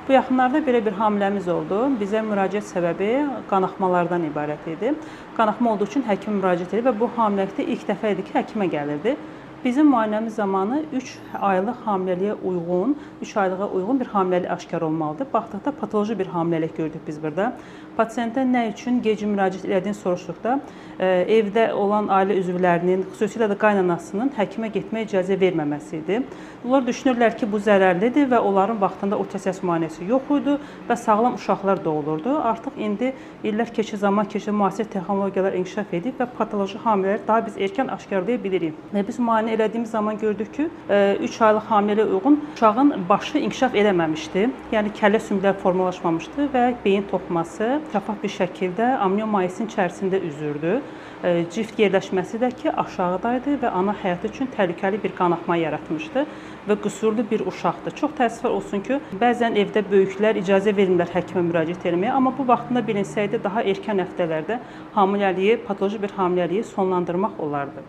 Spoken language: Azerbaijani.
Bu yaxınlarda belə bir hamiləmiz oldu. Bizə müraciət səbəbi qanaxmalardan ibarət idi. Qanaxma olduğu üçün həkimə müraciət etdi və bu hamiləlikdə ilk dəfə idi ki, həkimə gəlirdi. Bizim müayinəmiz zamanı 3 aylıq hamiləliyə uyğun, 3 aylığa uyğun bir hamiləlik aşkar olmalıdır. Baxdıqda patoloji bir hamiləlik gördük biz burada. Pasiyentə nə üçün gec müraciət etdiyini soruşduqda, evdə olan ailə üzvlərinin, xüsusilə də qaynanasının həkimə getməyə icazə verməməsi idi. Onlar düşünürlər ki, bu zərərlidir və onların vaxtında ultrasəs müayinəsi yox idi və sağlam uşaqlar doğulurdu. Artıq indi illər keçir, zaman keçir, müasir texnologiyalar inkişaf edib və patoloji hamilələri daha biz erkən aşkarlaya bilirik. Və biz müayinə elədiyimiz zaman gördük ki, 3 aylıq hamiləliyə uyğun uşağın başı inkişaf eləməmişdi. Yəni kəllə sümükləri formalaşmamışdı və beyin toxuması şəffaf bir şəkildə amniyomayesin içərisində üzürdü. Cift yerləşməsi də ki, aşağıdaydı və ana həyatı üçün təhlükəli bir qanaxma yaratmışdı və qüsurlu bir uşaqdır. Çox təəssüf olsun ki, bəzən evdə böyüklər icazə vermirlər həkimə müraciət etməyə, amma bu vaxtında bilinsəydi daha erkən həftələrdə hamiləliyi, patoloji bir hamiləliyi sonlandırmaq olardı.